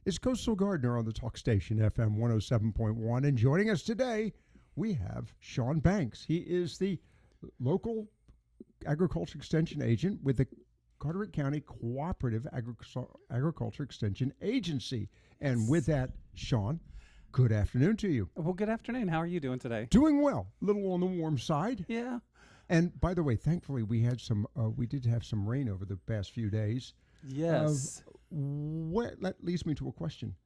It's Coastal Gardener on the Talk Station, FM 107.1. And joining us today, we have Sean Banks. He is the local agriculture extension agent with the Carteret County Cooperative Agriculture Extension Agency. And with that, Sean, good afternoon to you. Well, good afternoon. How are you doing today? Doing well. A little on the warm side. Yeah. And by the way, thankfully, we did have some rain over the past few days. Yes. That leads me to a question.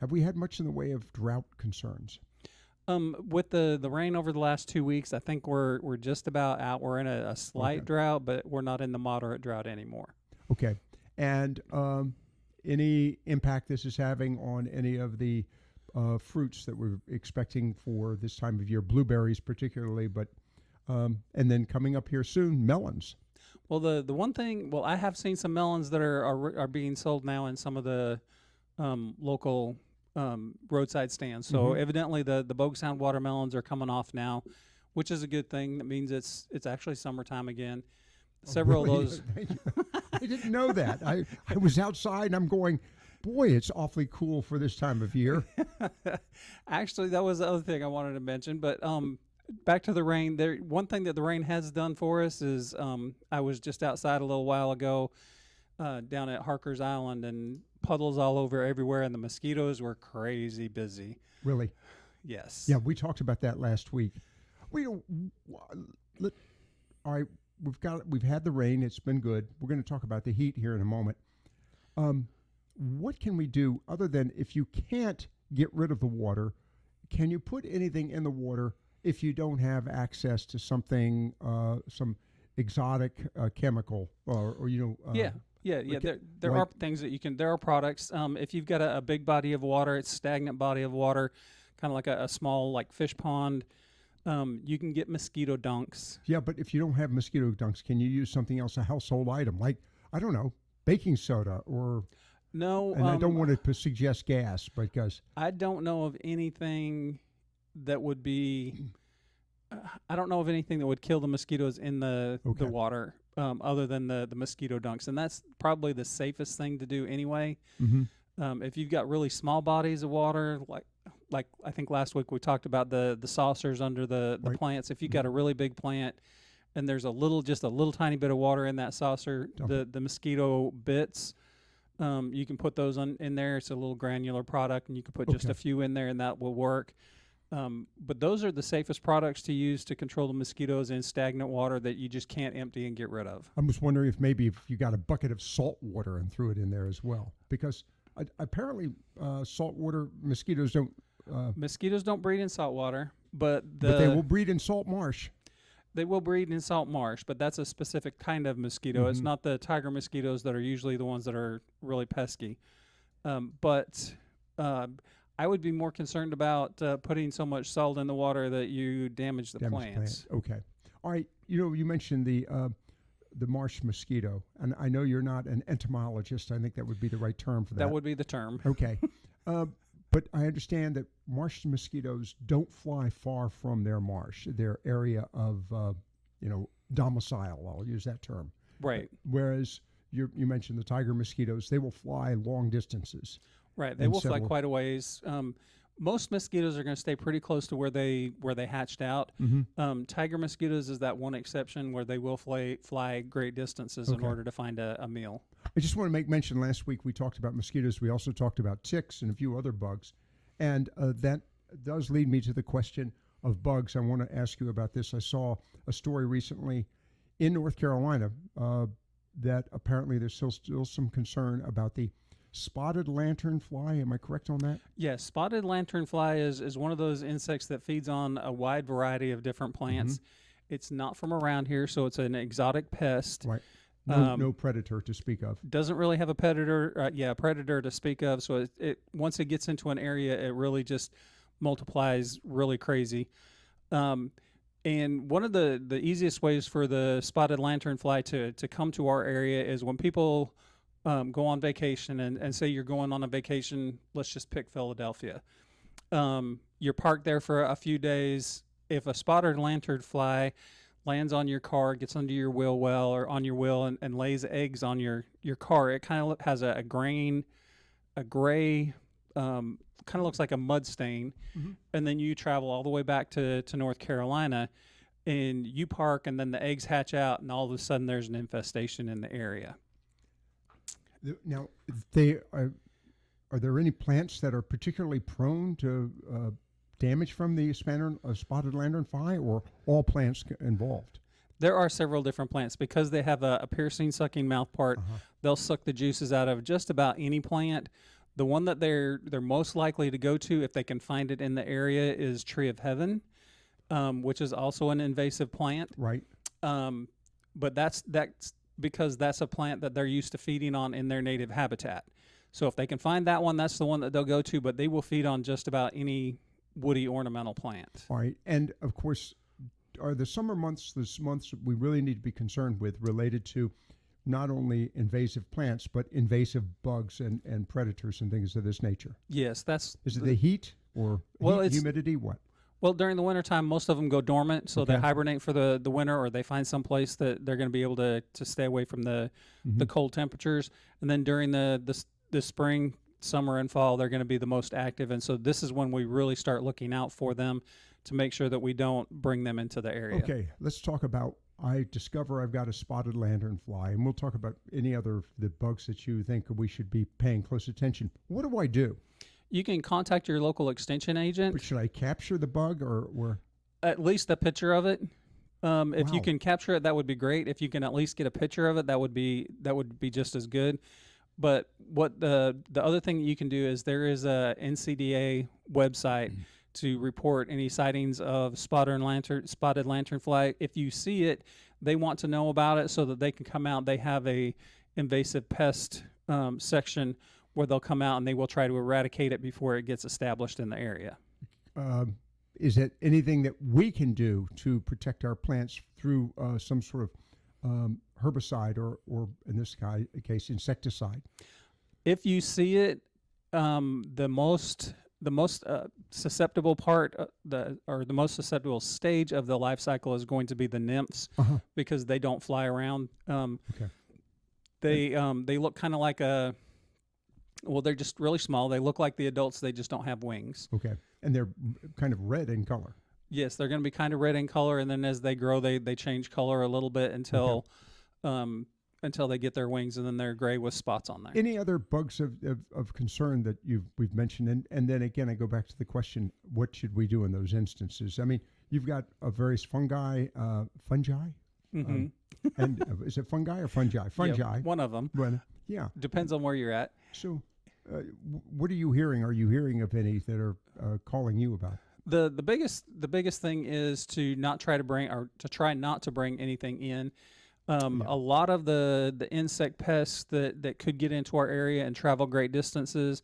Have we had much in the way of drought concerns? With the rain over the last 2 weeks, I think we're just about out. We're in a slight drought, but we're not in the moderate drought anymore. Okay. And any impact this is having on any of the fruits that we're expecting for this time of year, blueberries particularly, but and then coming up here soon, melons. Well, the one thing, I have seen some melons that are being sold now in some of the local roadside stands. So evidently the Bogue Sound watermelons are coming off now, which is a good thing. That means it's actually summertime again. Several of those. I didn't know that. I was outside and I'm going, boy, it's awfully cool for this time of year. Actually, that was the other thing I wanted to mention. But back to the rain. One thing that the rain has done for us is I was just outside a little while ago down at Harker's Island, and puddles all over everywhere, and the mosquitoes were crazy busy. Really? Yes. Yeah, we talked about that last week. All right, we've had the rain. It's been good. We're going to talk about the heat here in a moment. What can we do other than, if you can't get rid of the water, can you put anything in the water if you don't have access to something, some exotic chemical or Yeah. There are things that you can. There are products. If you've got a big body of water, it's stagnant body of water, kind of like a small like fish pond. You can get mosquito dunks. Yeah, but if you don't have mosquito dunks, can you use something else, a household item like, I don't know, baking soda or? No. And I don't want to suggest gas because I don't know of anything that would be. I don't know of anything that would kill the mosquitoes in the water. Other than the mosquito dunks, and that's probably the safest thing to do anyway. If you've got really small bodies of water, like I think last week we talked about the saucers under the plants. If you've got a really big plant and there's just a little tiny bit of water in that saucer, the mosquito bits, you can put those in there. It's a little granular product, and you can put just a few in there, and that will work. But those are the safest products to use to control the mosquitoes in stagnant water that you just can't empty and get rid of. I'm just wondering if maybe if you got a bucket of salt water and threw it in there as well, because apparently salt water mosquitoes don't. Mosquitoes don't breed in salt water, but they will breed in salt marsh. They will breed in salt marsh, but that's a specific kind of mosquito. It's not the tiger mosquitoes that are usually the ones that are really pesky. But I would be more concerned about putting so much salt in the water that you damage the plants. Okay. All right. You mentioned the marsh mosquito, and I know you're not an entomologist. I think that would be the right term for that. That would be the term. Okay. But I understand that marsh mosquitoes don't fly far from their marsh, their area of, domicile. I'll use that term. Right. Whereas you mentioned the tiger mosquitoes, they will fly long distances. Right, they will fly quite a ways. Most mosquitoes are going to stay pretty close to where they hatched out. Tiger mosquitoes is that one exception where they will fly great distances in order to find a meal. I just want to make mention, last week we talked about mosquitoes. We also talked about ticks and a few other bugs. And that does lead me to the question of bugs. I want to ask you about this. I saw a story recently in North Carolina that apparently there's still some concern about the spotted lanternfly. Am I correct on that? Yes, spotted lanternfly is one of those insects that feeds on a wide variety of different plants. It's not from around here, so it's an exotic pest. Right. No predator to speak of. Doesn't really have a predator to speak of. So it once it gets into an area, it really just multiplies really crazy. And one of the easiest ways for the spotted lanternfly to come to our area is when people go on vacation and say you're going on a vacation, let's just pick Philadelphia. You're parked there for a few days. If a spotted lanternfly lands on your car, gets under your wheel well or on your wheel and lays eggs on your car, it kind of has a gray kind of looks like a mud stain, and then you travel all the way back to North Carolina, and you park, and then the eggs hatch out, and all of a sudden there's an infestation in the area. Now, are there any plants that are particularly prone to damage from the spotted lantern fly, or all plants involved? There are several different plants because they have a piercing sucking mouth part. They'll suck the juices out of just about any plant. The one that they're most likely to go to if they can find it in the area is tree of heaven, which is also an invasive plant. Right. But that's because that's a plant that they're used to feeding on in their native habitat. So if they can find that one, that's the one that they'll go to. But they will feed on just about any woody ornamental plant. All right. And of course, are the summer months the months we really need to be concerned with, related to not only invasive plants but invasive bugs and predators and things of this nature? Yes, is it the heat or humidity? What? Well, during the wintertime, most of them go dormant, so they hibernate for the winter, or they find some place that they're going to be able to stay away from the cold temperatures. And then during the spring, summer, and fall, they're going to be the most active. And so this is when we really start looking out for them to make sure that we don't bring them into the area. Okay, let's talk about, I discover I've got a spotted lanternfly, and we'll talk about any other the bugs that you think we should be paying close attention. What do I do? You can contact your local extension agent. But should I capture the bug or at least a picture of it? If you can capture it, that would be great. If you can at least get a picture of it, that would be just as good. But what the other thing that you can do is there is a NCDA website to report any sightings of spotted lanternfly. If you see it, they want to know about it so that they can come out. They have a invasive pest section where they'll come out and they will try to eradicate it before it gets established in the area. Is it anything that we can do to protect our plants through some sort of herbicide or in this case insecticide? If you see it, the most susceptible part, the most susceptible stage of the life cycle is going to be the nymphs, because they don't fly around. They look kind of like they're just really small. They look like the adults. They just don't have wings. Okay, and they're kind of red in color. Yes, they're going to be kind of red in color, and then as they grow, they change color a little bit until they get their wings, and then they're gray with spots on there. Any other bugs of concern that we've mentioned? And then again, I go back to the question, what should we do in those instances? I mean, you've got various fungi. And is it fungi or fungi? Fungi. Yeah, one of them. Yeah. Depends on where you're at. So what are you hearing? Are you hearing of any that are calling you about? The biggest thing is to try not to bring anything in. A lot of the insect pests that could get into our area and travel great distances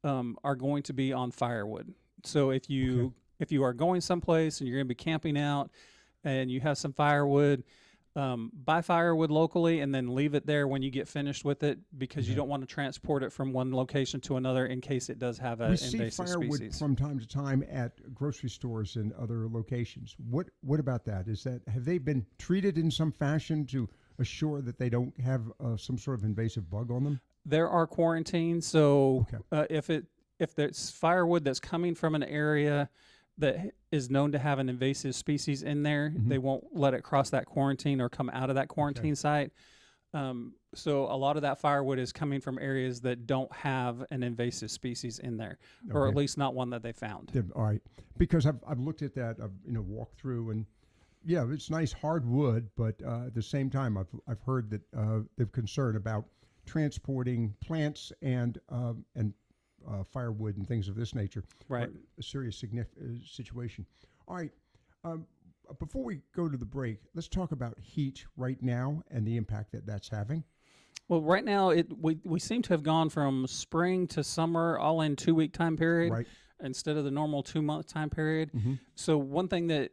are going to be on firewood. So if you are going someplace and you're going to be camping out and you have some firewood, buy firewood locally and then leave it there when you get finished with it, because you don't want to transport it from one location to another in case it does have an invasive species. We see firewood from time to time at grocery stores and other locations. What about that? Have they been treated in some fashion to assure that they don't have some sort of invasive bug on them? There are quarantines, so if there's firewood that's coming from an area that is known to have an invasive species in there, they won't let it cross that quarantine or come out of that quarantine site. So a lot of that firewood is coming from areas that don't have an invasive species in there, or at least not one that they found. All right, because I've looked at that, I've walked through, and yeah, it's nice hardwood, but at the same time, I've heard that the concern about transporting plants and firewood and things of this nature. Right. A serious situation. All right. Before we go to the break, let's talk about heat right now and the impact that's having. Well, right now we seem to have gone from spring to summer all in 2-week time period, instead of the normal 2-month time period. So one thing that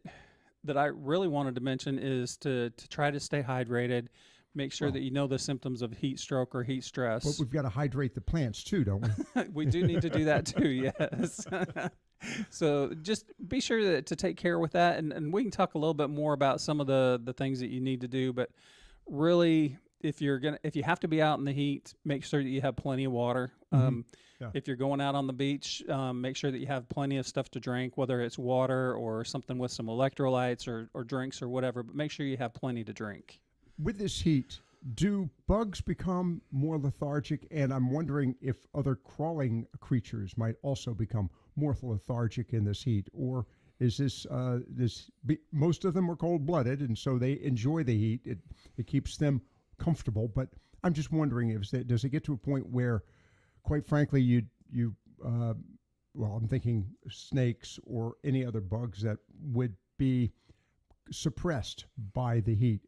I really wanted to mention is to try to stay hydrated. Make sure that you know the symptoms of heat stroke or heat stress. But we've got to hydrate the plants too, don't we? We do need to do that too, yes. So just be sure to take care with that. And we can talk a little bit more about some of the things that you need to do. But really, if you have to be out in the heat, make sure that you have plenty of water. Yeah. If you're going out on the beach, make sure that you have plenty of stuff to drink, whether it's water or something with some electrolytes or drinks or whatever, but make sure you have plenty to drink. With this heat, do bugs become more lethargic? And I'm wondering if other crawling creatures might also become more lethargic in this heat, or is most of them are cold-blooded, and so they enjoy the heat. It keeps them comfortable. But I'm just wondering, does it get to a point where, quite frankly, I'm thinking snakes or any other bugs that would be suppressed by the heat?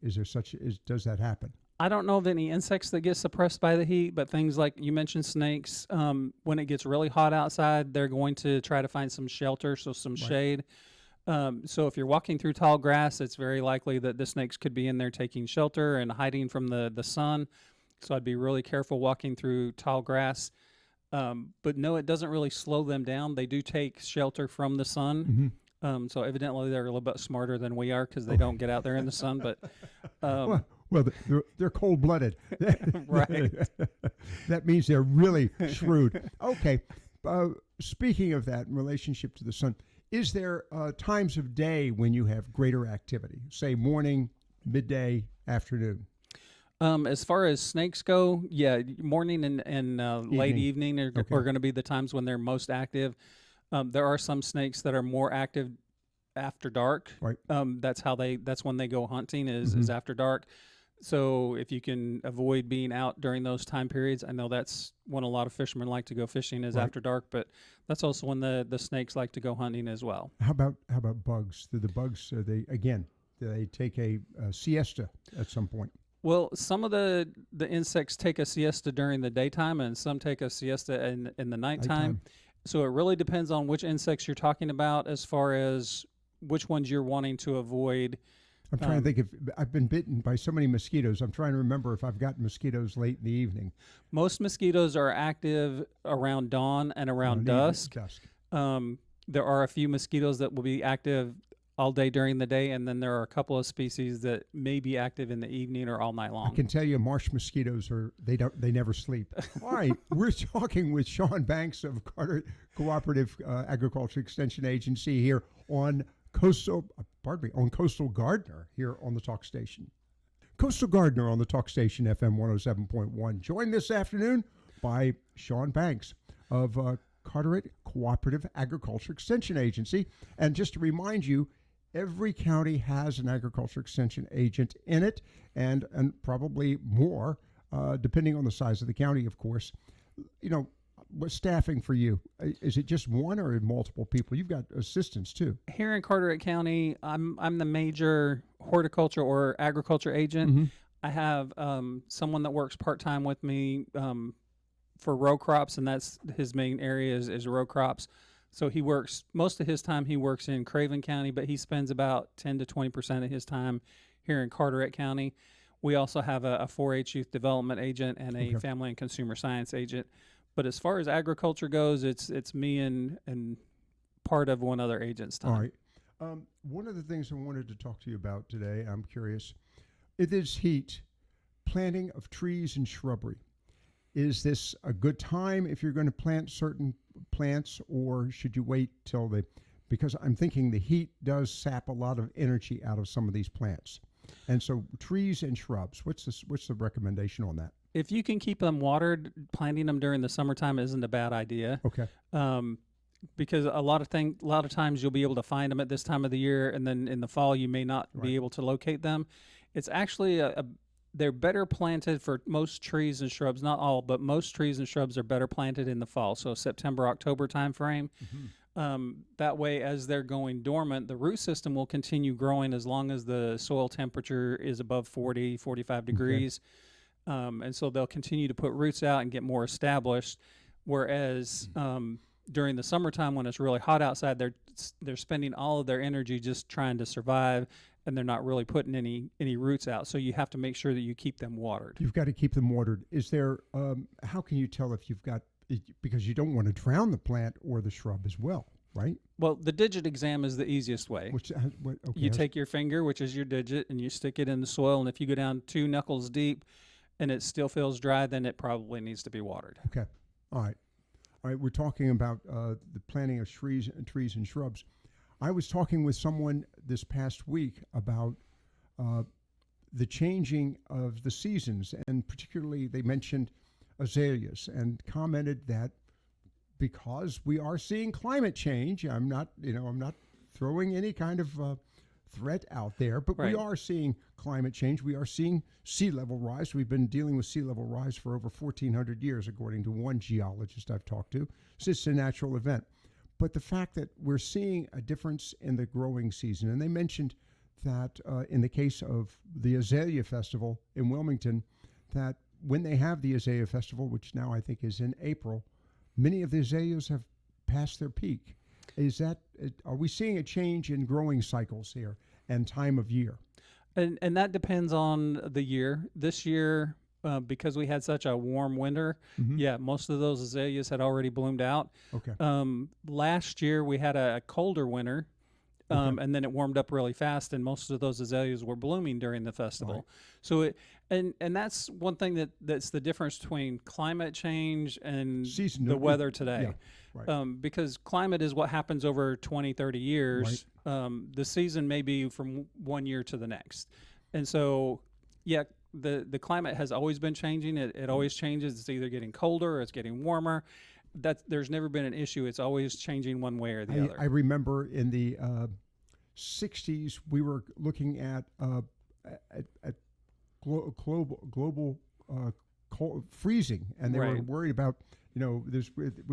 Does that happen? I don't know of any insects that get suppressed by the heat, but things like you mentioned snakes, when it gets really hot outside, they're going to try to find some shelter, so some shade. So if you're walking through tall grass, it's very likely that the snakes could be in there taking shelter and hiding from the sun. So I'd be really careful walking through tall grass. But no, it doesn't really slow them down. They do take shelter from the sun. Mm-hmm. So evidently they're a little bit smarter than we are because they don't get out there in the sun. But well, they're cold-blooded. Right. That means they're really shrewd. Okay. Speaking of that in relationship to the sun, is there times of day when you have greater activity, say morning, midday, afternoon? As far as snakes go, yeah, morning and late evening are going to be the times when they're most active. There are some snakes that are more active after dark. Right. That's when they go hunting is after dark. So if you can avoid being out during those time periods, I know that's when a lot of fishermen like to go fishing is after dark, but that's also when the snakes like to go hunting as well. How about bugs? Do the bugs, do they take a siesta at some point? Well, some of the insects take a siesta during the daytime, and some take a siesta in the nighttime. So it really depends on which insects you're talking about as far as which ones you're wanting to avoid. I'm trying to think if I've been bitten by so many mosquitoes. I'm trying to remember if I've gotten mosquitoes late in the evening. Most mosquitoes are active around dawn and around dusk. There are a few mosquitoes that will be active all day during the day, and then there are a couple of species that may be active in the evening or all night long. I can tell you, marsh mosquitoes they never sleep. All right, we're talking with Sean Banks of Carteret Cooperative Agriculture Extension Agency here on Coastal Gardener here on the Talk Station. Coastal Gardener on the Talk Station FM 107.1. Joined this afternoon by Sean Banks of Carteret Cooperative Agriculture Extension Agency. And just to remind you, every county has an agriculture extension agent in it, and probably more, depending on the size of the county, of course. You know, what's staffing for you? Is it just one or multiple people? You've got assistants too. Here in Carteret County, I'm the major horticulture or agriculture agent. I have someone that works part-time with me for row crops, and that's his main area is row crops. So he works, most of his time he works in Craven County, but he spends about 10 to 20% of his time here in Carteret County. We also have a 4-H youth development agent and a family and consumer science agent. But as far as agriculture goes, it's me and part of one other agent's time. All right. One of the things I wanted to talk to you about today, I'm curious, it is heat, planting of trees and shrubbery. Is this a good time if you're going to plant certain plants, or should you wait till because I'm thinking the heat does sap a lot of energy out of some of these plants. And so trees and shrubs, what's the recommendation on that? If you can keep them watered, planting them during the summertime isn't a bad idea. Okay. Because a lot of times you'll be able to find them at this time of the year, and then in the fall you may not be able to locate them. It's actually they're better planted for most trees and shrubs, not all, but most trees and shrubs are better planted in the fall, so September, October time frame. That way, as they're going dormant, the root system will continue growing as long as the soil temperature is above 40, 45 degrees. And so they'll continue to put roots out and get more established, whereas during the summertime when it's really hot outside, they're spending all of their energy just trying to survive, and they're not really putting any roots out. So you have to make sure that you keep them watered. You've got to keep them watered. Is there, how can you tell if you've got, because you don't want to drown the plant or the shrub as well, right? Well, the digit exam is the easiest way. You take your finger, which is your digit, and you stick it in the soil, and if you go down 2 knuckles deep and it still feels dry, then it probably needs to be watered. Okay. All right. All right, we're talking about the planting of trees and shrubs. I was talking with someone this past week about the changing of the seasons, and particularly they mentioned azaleas and commented that because we are seeing climate change, I'm not throwing any kind of threat out there, but we Right. are seeing climate change. We are seeing sea level rise. We've been dealing with sea level rise for over 1,400 years, according to one geologist I've talked to. So it's a natural event. But the fact that we're seeing a difference in the growing season, and they mentioned that in the case of the Azalea Festival in Wilmington, that when they have the Azalea Festival, which now I think is in April, many of the azaleas have passed their peak. Are we seeing a change in growing cycles here and time of year? And that depends on the year. This year, because we had such a warm winter, Mhm. yeah, most of those azaleas had already bloomed out. Okay. Last year we had a colder winter, Okay. and then it warmed up really fast, and most of those azaleas were blooming during the festival. Right. So and that's one thing that's the difference between climate change and Season the of- weather today. Yeah. Right. Because climate is what happens over 20, 30 years. The season may be from one year to the next. And so, yeah, the climate has always been changing. It always changes. It's either getting colder or it's getting warmer. There's never been an issue. It's always changing one way or the other. I remember in the 60s, we were looking at global freezing, and they were Right. worried about, we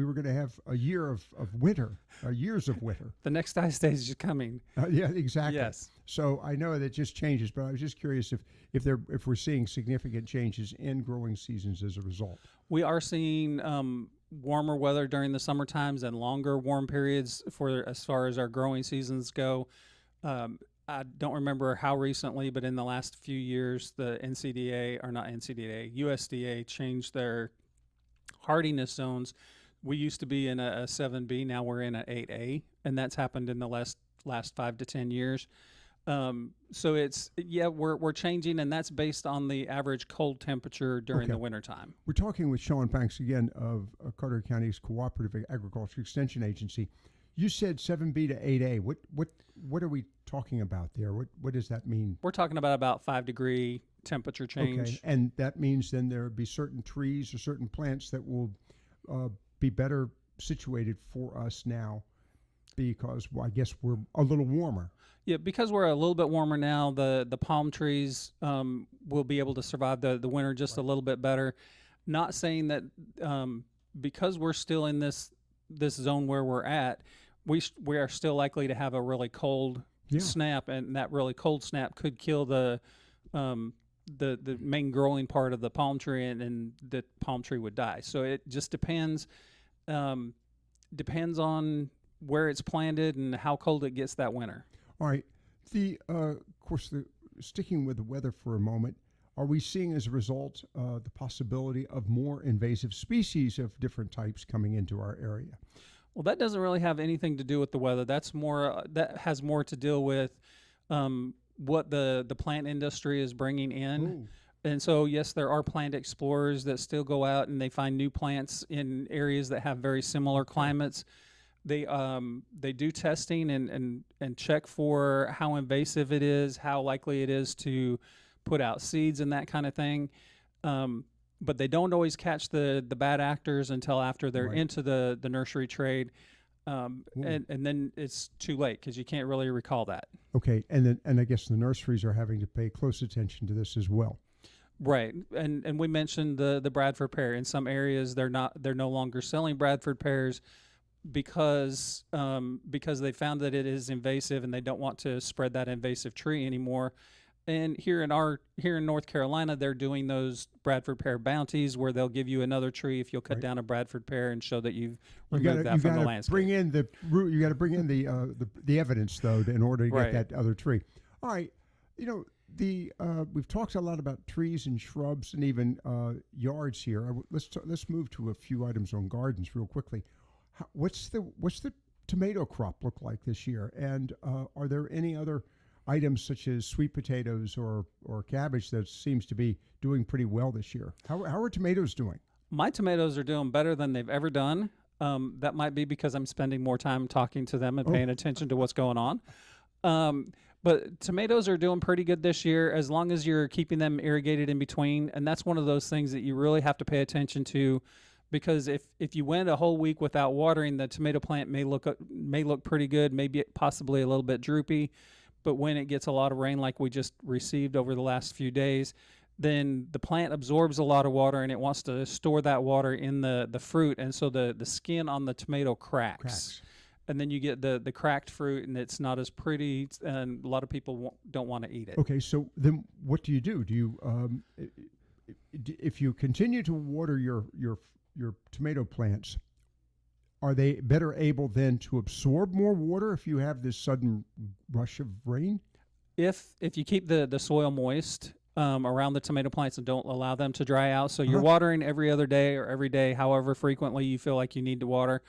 were going to have a year of winter, years of winter. The next ice stage is coming. Yeah, exactly. Yes. So I know that just changes, but I was just curious if we're seeing significant changes in growing seasons as a result. We are seeing warmer weather during the summer times and longer warm periods for as far as our growing seasons go. I don't remember how recently, but in the last few years, the USDA changed their hardiness zones. We used to be in a 7B, now we're in an 8A, and that's happened in the last 5 to 10 years. So we're changing, and that's based on the average cold temperature during Okay. the wintertime. We're talking with Sean Banks again of Carter County's Cooperative Agriculture Extension Agency. You said 7B to 8A. What are we talking about there? What does that mean? We're talking about 5-degree temperature change. Okay, and that means then there would be certain trees or certain plants that will be better situated for us now because, well, I guess we're a little warmer. Yeah, because we're a little bit warmer now, the palm trees will be able to survive the winter just a little bit better. Not saying that because we're still in this zone where we're at, we are still likely to have a really cold snap, and that really cold snap could kill the main growing part of the palm tree, and the palm tree would die. So it just depends on where it's planted and how cold it gets that winter. All right. Of course, sticking with the weather for a moment, are we seeing as a result the possibility of more invasive species of different types coming into our area? Well, that doesn't really have anything to do with the weather. That's more that has more to deal with what the plant industry is bringing in. Ooh. And so, yes, there are plant explorers that still go out and they find new plants in areas that have very similar climates. They do testing and check for how invasive it is, how likely it is to put out seeds and that kind of thing. But they don't always catch the bad actors until after they're Right. into the nursery trade. And then it's too late because you can't really recall that. Okay, and I guess the nurseries are having to pay close attention to this as well. Right, and we mentioned the Bradford pear. In some areas, they're no longer selling Bradford pears because they found that it is invasive and they don't want to spread that invasive tree anymore. And here in North Carolina, they're doing those Bradford pear bounties where they'll give you another tree if you'll cut Right. down a Bradford pear and show that you've You removed that from the gotta landscape. bring in the root. You got to bring in the evidence though in order to Right. get that other tree. All right, we've talked a lot about trees and shrubs and even yards here. Let's move to a few items on gardens real quickly. What's the tomato crop look like this year? And are there any other items such as sweet potatoes or cabbage that seems to be doing pretty well this year? How are tomatoes doing? My tomatoes are doing better than they've ever done. That might be because I'm spending more time talking to them and paying attention to what's going on. But tomatoes are doing pretty good this year as long as you're keeping them irrigated in between. And that's one of those things that you really have to pay attention to, because if you went a whole week without watering, the tomato plant may look pretty good, maybe possibly a little bit droopy. But when it gets a lot of rain like we just received over the last few days, then the plant absorbs a lot of water and it wants to store that water in the fruit. And so the skin on the tomato cracks. And then you get the cracked fruit, and it's not as pretty, and a lot of people don't want to eat it. Okay, so then what do you do? Do you, if you continue to water your tomato plants, are they better able then to absorb more water if you have this sudden rush of rain? If you keep the soil moist around the tomato plants and don't allow them to dry out, so you're watering every other day or every day, however frequently you feel like you need to water.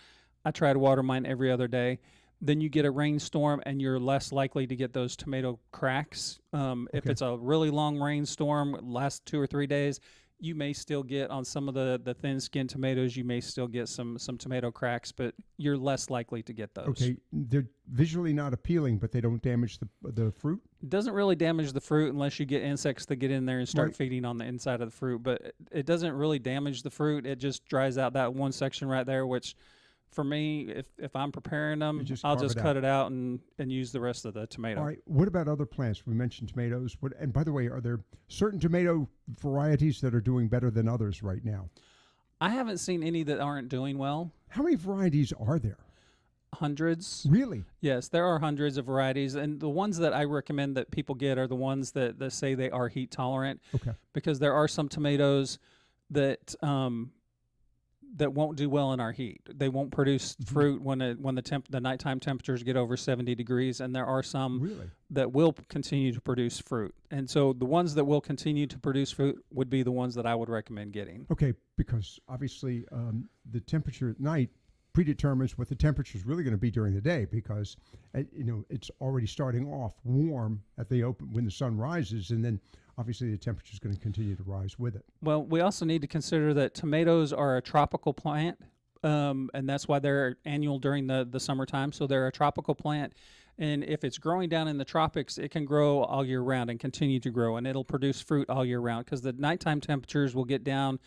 I try to water mine every other day. Then you get a rainstorm, and you're less likely to get those tomato cracks. If it's a really long rainstorm, lasts 2 or 3 days, you may still get on some of the thin-skinned tomatoes. You may still get some tomato cracks, but you're less likely to get those. Okay, they're visually not appealing, but they don't damage the fruit? It doesn't really damage the fruit unless you get insects that get in there and start feeding on the inside of the fruit. But it doesn't really damage the fruit. It just dries out that one section right there, which for me, if I'm preparing them, I'll just cut it out and use the rest of the tomato. All right. What about other plants? We mentioned tomatoes. And by the way, are there certain tomato varieties that are doing better than others right now? I haven't seen any that aren't doing well. How many varieties are there? Hundreds. Really? Yes, there are hundreds of varieties. And the ones that I recommend that people get are the ones that say they are heat tolerant. Okay. Because there are some tomatoes that that won't do well in our heat. They won't produce fruit when the nighttime temperatures get over 70 degrees, and there are some that will continue to produce fruit. And so the ones that will continue to produce fruit would be the ones that I would recommend getting. Okay, because obviously the temperature at night predetermines what the temperature is really going to be during the day, because it's already starting off warm at the open when the sun rises, and then obviously the temperature is going to continue to rise with it. Well, we also need to consider that tomatoes are a tropical plant, and that's why they're annual during the summertime. So they're a tropical plant, and if it's growing down in the tropics, it can grow all year round and continue to grow, and it'll produce fruit all year round, because the nighttime temperatures will get down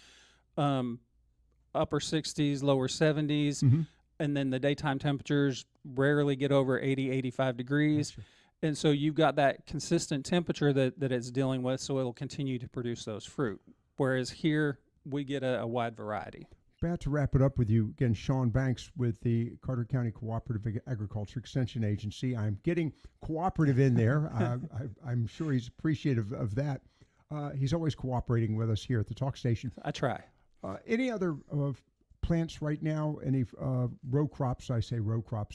upper 60s, lower 70s, and then the daytime temperatures rarely get over 80, 85 degrees. Gotcha. And so you've got that consistent temperature that it's dealing with, so it'll continue to produce those fruit. Whereas here, we get a wide variety. About to wrap it up with you again, Sean Banks with the Carter County Cooperative Agriculture Extension Agency. I'm getting cooperative in there. I'm sure he's appreciative of that. He's always cooperating with us here at the Talk Station. I try. Any other plants right now, any row crops,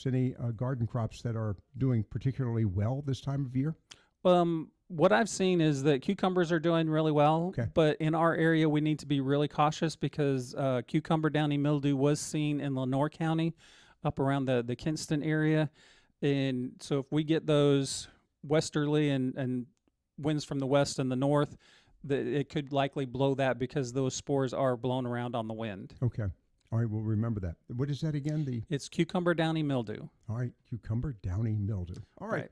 any garden crops that are doing particularly well this time of year? What I've seen is that cucumbers are doing really well, but in our area we need to be really cautious, because cucumber downy mildew was seen in Lenoir County up around the Kinston area. And so if we get those westerly and winds from the west and the north, it could likely blow that, because those spores are blown around on the wind. Okay. All right, we'll remember that. What is that again? It's cucumber downy mildew. All right, cucumber downy mildew. All right.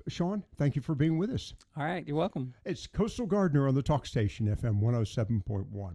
Sean, thank you for being with us. All right, you're welcome. It's Coastal Gardener on the Talk Station, FM 107.1.